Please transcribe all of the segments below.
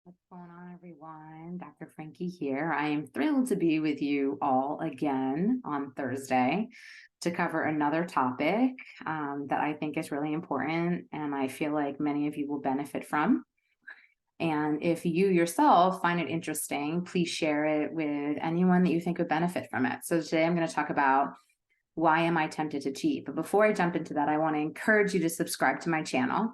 What's going on, everyone? Dr. Frankie here. I am thrilled to be with you all again on Thursday to cover another topic that I think is really important and I feel like many of you will benefit from. And if you yourself find it interesting, please share it with anyone that you think would benefit from it. So today I'm going to talk about why am I tempted to cheat? But before I jump into that, I want to encourage you to subscribe to my channel.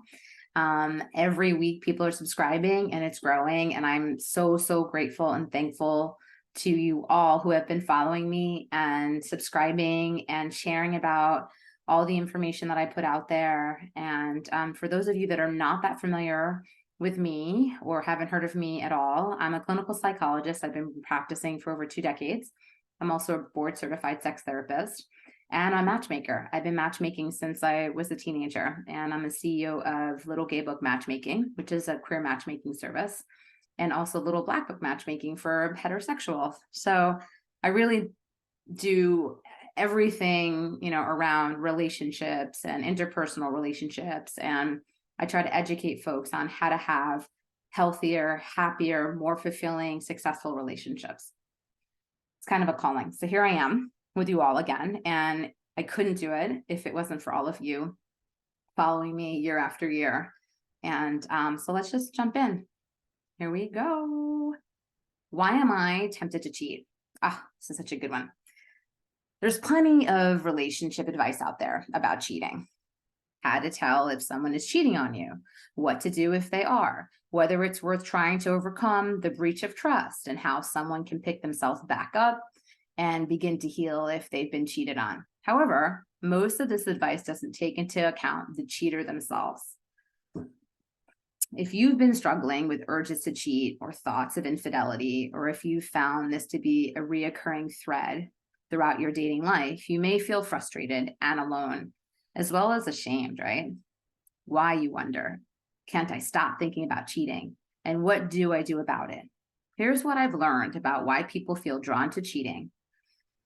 Every week people are subscribing and it's growing, and I'm so grateful and thankful to you all who have been following me and subscribing and sharing about all the information that I put out there. And for those of you that are not that familiar with me or haven't heard of me at all, I'm a clinical psychologist. I've been practicing for over 2 decades. I'm also a board certified sex therapist. And I'm a matchmaker. I've been matchmaking since I was a teenager, and I'm a CEO of Little Gay Book Matchmaking, which is a queer matchmaking service, and also Little Black Book Matchmaking for heterosexuals. So I really do everything, around relationships and interpersonal relationships. And I try to educate folks on how to have healthier, happier, more fulfilling, successful relationships. It's kind of a calling. So here I am with you all again, and I couldn't do it if it wasn't for all of you following me year after year. And so let's just jump in. Here we go. Why am I tempted to cheat? This is such a good one. There's plenty of relationship advice out there about cheating. How to tell if someone is cheating on you, what to do if they are, whether it's worth trying to overcome the breach of trust, and how someone can pick themselves back up and begin to heal if they've been cheated on. However, most of this advice doesn't take into account the cheater themselves. If you've been struggling with urges to cheat or thoughts of infidelity, or if you found this to be a reoccurring thread throughout your dating life, you may feel frustrated and alone, as well as ashamed, right? Why, you wonder? Can't I stop thinking about cheating? And what do I do about it? Here's what I've learned about why people feel drawn to cheating,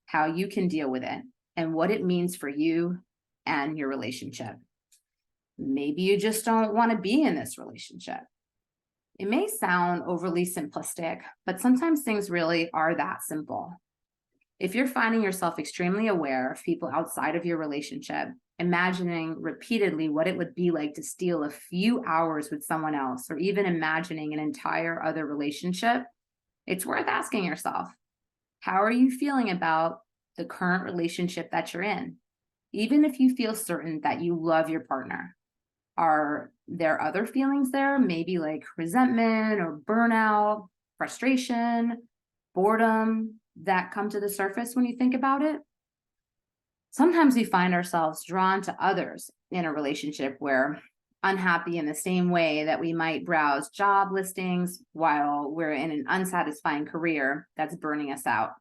how you can deal with it, and what it means for you and your relationship. Maybe you just don't want to be in this relationship. It may sound overly simplistic, but sometimes things really are that simple. If you're finding yourself extremely aware of people outside of your relationship, imagining repeatedly what it would be like to steal a few hours with someone else, or even imagining an entire other relationship, it's worth asking yourself, how are you feeling about the current relationship that you're in? Even if you feel certain that you love your partner, are there other feelings there? Maybe like resentment or burnout, frustration, boredom that come to the surface when you think about it? Sometimes we find ourselves drawn to others in a relationship where unhappy in the same way that we might browse job listings while we're in an unsatisfying career that's burning us out.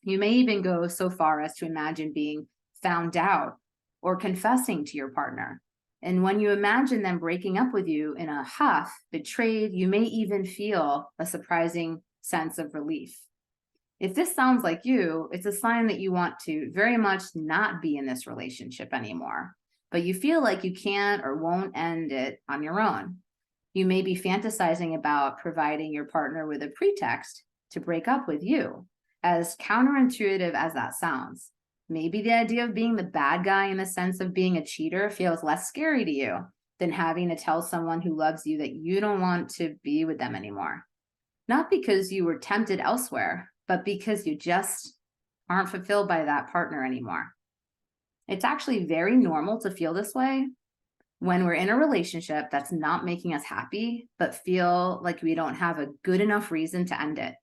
You may even go so far as to imagine being found out or confessing to your partner. And when you imagine them breaking up with you in a huff, betrayed, you may even feel a surprising sense of relief. If this sounds like you, it's a sign that you want to very much not be in this relationship anymore, but you feel like you can't or won't end it on your own. You may be fantasizing about providing your partner with a pretext to break up with you. As counterintuitive as that sounds, maybe the idea of being the bad guy in the sense of being a cheater feels less scary to you than having to tell someone who loves you that you don't want to be with them anymore. Not because you were tempted elsewhere, but because you just aren't fulfilled by that partner anymore. It's actually very normal to feel this way when we're in a relationship that's not making us happy, but feel like we don't have a good enough reason to end it.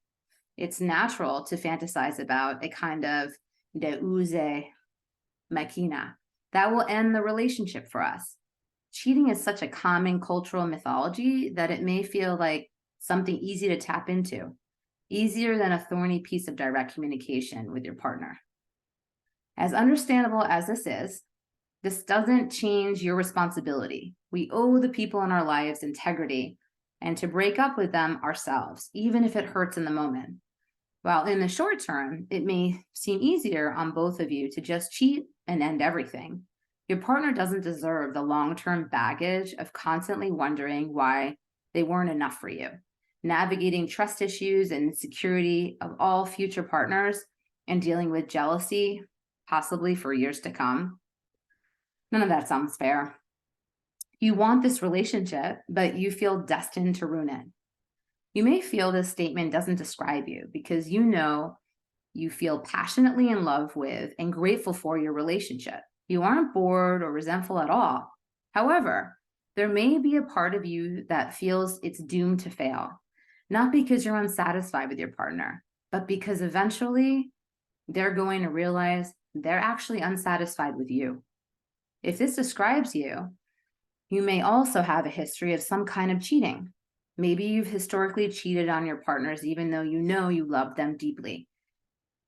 It's natural to fantasize about a kind of deus ex machina that will end the relationship for us. Cheating is such a common cultural mythology that it may feel like something easy to tap into, easier than a thorny piece of direct communication with your partner. As understandable as this doesn't change your responsibility. We owe the people in our lives integrity and to break up with them ourselves, even if it hurts in the moment. While in the short term, it may seem easier on both of you to just cheat and end everything, your partner doesn't deserve the long-term baggage of constantly wondering why they weren't enough for you. navigating trust issues and insecurity of all future partners, and dealing with jealousy, possibly for years to come. None of that sounds fair. You want this relationship, but you feel destined to ruin it. You may feel this statement doesn't describe you because you know you feel passionately in love with and grateful for your relationship. You aren't bored or resentful at all. However, there may be a part of you that feels it's doomed to fail, not because you're unsatisfied with your partner, but because eventually they're going to realize they're actually unsatisfied with you. If this describes you, you may also have a history of some kind of cheating. Maybe you've historically cheated on your partners even though you know you love them deeply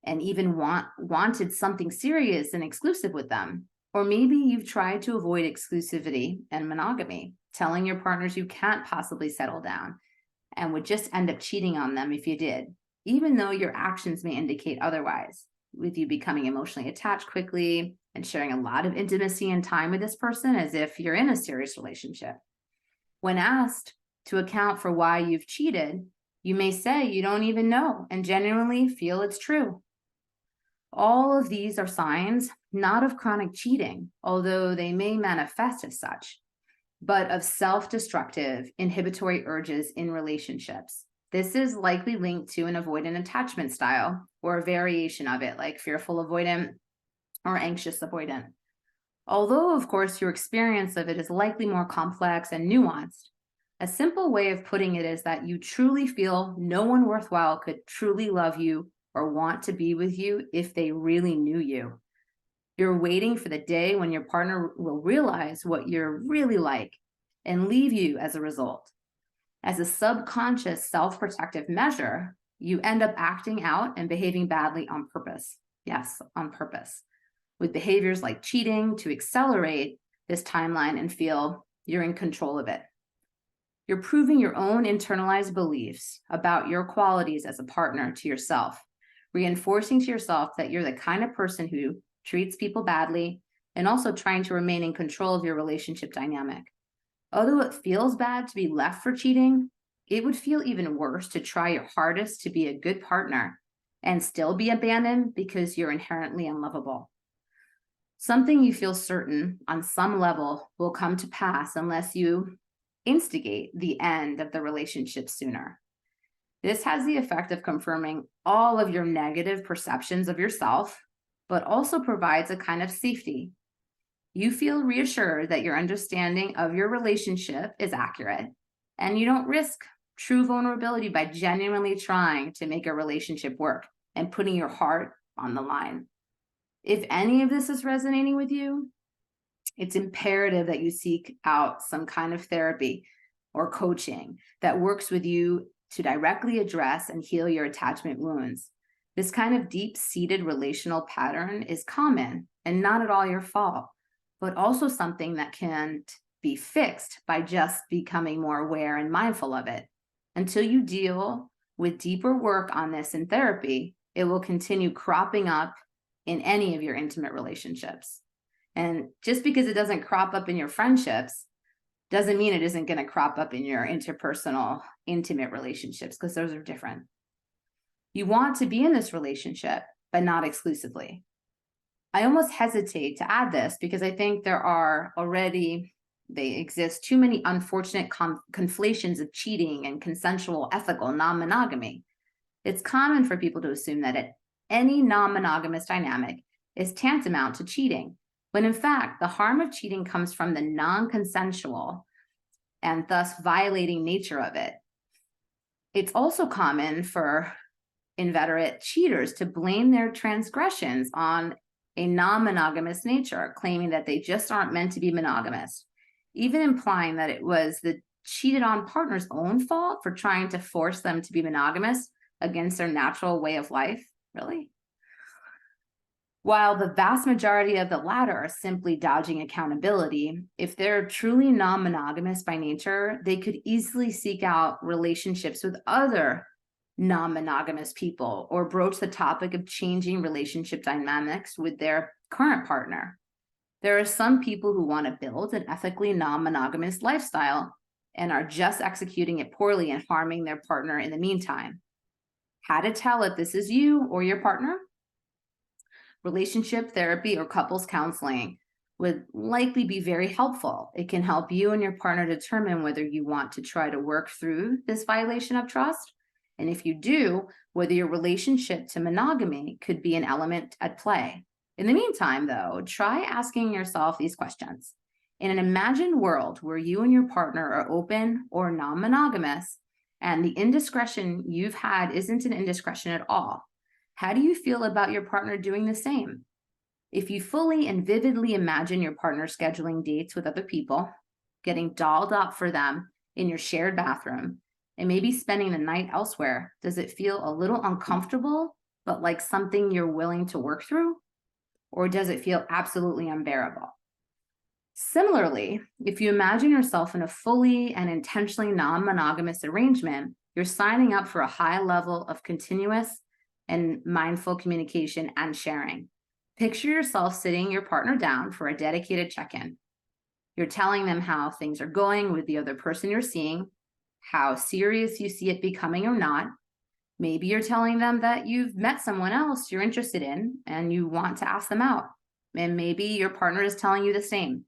and even wanted something serious and exclusive with them. Or maybe you've tried to avoid exclusivity and monogamy, telling your partners you can't possibly settle down and would just end up cheating on them if you did, even though your actions may indicate otherwise, with you becoming emotionally attached quickly and sharing a lot of intimacy and time with this person as if you're in a serious relationship. When asked to account for why you've cheated, you may say you don't even know and genuinely feel it's true. All of these are signs not of chronic cheating, although they may manifest as such, but of self-destructive inhibitory urges in relationships. This is likely linked to an avoidant attachment style or a variation of it, like fearful avoidant or anxious avoidant. Although, of course, your experience of it is likely more complex and nuanced, a simple way of putting it is that you truly feel no one worthwhile could truly love you or want to be with you if they really knew you. You're waiting for the day when your partner will realize what you're really like and leave you as a result. As a subconscious self-protective measure, you end up acting out and behaving badly on purpose. Yes, on purpose, with behaviors like cheating to accelerate this timeline and feel you're in control of it. You're proving your own internalized beliefs about your qualities as a partner to yourself, reinforcing to yourself that you're the kind of person who treats people badly and also trying to remain in control of your relationship dynamic. Although it feels bad to be left for cheating, it would feel even worse to try your hardest to be a good partner and still be abandoned because you're inherently unlovable. Something you feel certain on some level will come to pass unless you instigate the end of the relationship sooner. This has the effect of confirming all of your negative perceptions of yourself, but also provides a kind of safety. You feel reassured that your understanding of your relationship is accurate, and you don't risk true vulnerability by genuinely trying to make a relationship work and putting your heart on the line. If any of this is resonating with you, it's imperative that you seek out some kind of therapy or coaching that works with you to directly address and heal your attachment wounds. This kind of deep-seated relational pattern is common and not at all your fault, but also something that can be fixed by just becoming more aware and mindful of it. Until you deal with deeper work on this in therapy, it will continue cropping up in any of your intimate relationships. And just because it doesn't crop up in your friendships doesn't mean it isn't going to crop up in your interpersonal, intimate relationships, because those are different. You want to be in this relationship, but not exclusively. I almost hesitate to add this because I think they exist too many unfortunate conflations of cheating and consensual, ethical non-monogamy. It's common for people to assume that any non-monogamous dynamic is tantamount to cheating, when in fact, the harm of cheating comes from the non-consensual and thus violating nature of it. It's also common for inveterate cheaters to blame their transgressions on a non-monogamous nature, claiming that they just aren't meant to be monogamous, even implying that it was the cheated on partner's own fault for trying to force them to be monogamous against their natural way of life. Really? While the vast majority of the latter are simply dodging accountability, if they're truly non-monogamous by nature, they could easily seek out relationships with other non-monogamous people or broach the topic of changing relationship dynamics with their current partner. There are some people who want to build an ethically non-monogamous lifestyle and are just executing it poorly and harming their partner in the meantime. How to tell if this is you or your partner? Relationship therapy or couples counseling would likely be very helpful. It can help you and your partner determine whether you want to try to work through this violation of trust. And if you do, whether your relationship to monogamy could be an element at play. In the meantime, though, try asking yourself these questions. In an imagined world where you and your partner are open or non-monogamous, and the indiscretion you've had isn't an indiscretion at all, how do you feel about your partner doing the same? If you fully and vividly imagine your partner scheduling dates with other people, getting dolled up for them in your shared bathroom, and maybe spending the night elsewhere, does it feel a little uncomfortable, but like something you're willing to work through? Or does it feel absolutely unbearable? Similarly, if you imagine yourself in a fully and intentionally non-monogamous arrangement, you're signing up for a high level of continuous and mindful communication and sharing. Picture yourself sitting your partner down for a dedicated check-in. You're telling them how things are going with the other person you're seeing, how serious you see it becoming or not. Maybe you're telling them that you've met someone else you're interested in and you want to ask them out. And maybe your partner is telling you the same.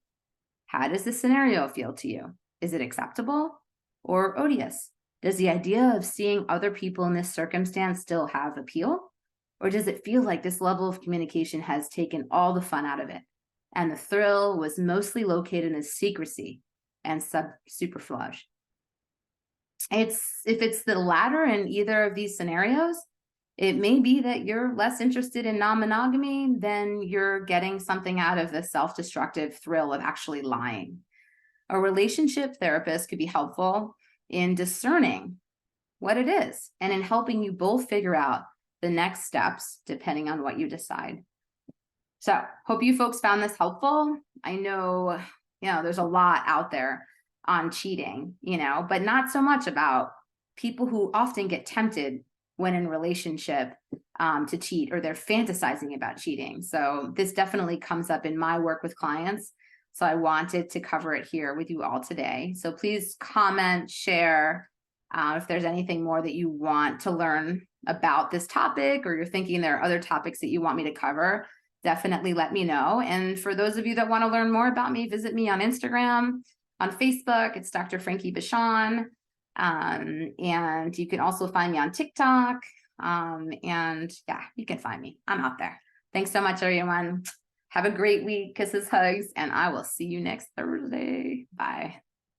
How does this scenario feel to you? Is it acceptable or odious? Does the idea of seeing other people in this circumstance still have appeal? Or does it feel like this level of communication has taken all the fun out of it, and the thrill was mostly located in the secrecy and subterfuge? If it's the latter in either of these scenarios, it may be that you're less interested in non-monogamy than you're getting something out of the self-destructive thrill of actually lying. A relationship therapist could be helpful in discerning what it is and in helping you both figure out the next steps depending on what you decide. So hope you folks found this helpful. I know, there's a lot out there on cheating, but not so much about people who often get tempted when in relationship to cheat, or they're fantasizing about cheating. So this definitely comes up in my work with clients. So I wanted to cover it here with you all today. So please comment, share if there's anything more that you want to learn about this topic, or you're thinking there are other topics that you want me to cover, definitely let me know. And for those of you that want to learn more about me, visit me on Instagram, on Facebook. It's Dr. Frankie Bashan. And you can also find me on TikTok. And yeah, you can find me. I'm out there. Thanks so much, everyone. Have a great week. Kisses, hugs, and I will see you next Thursday. Bye.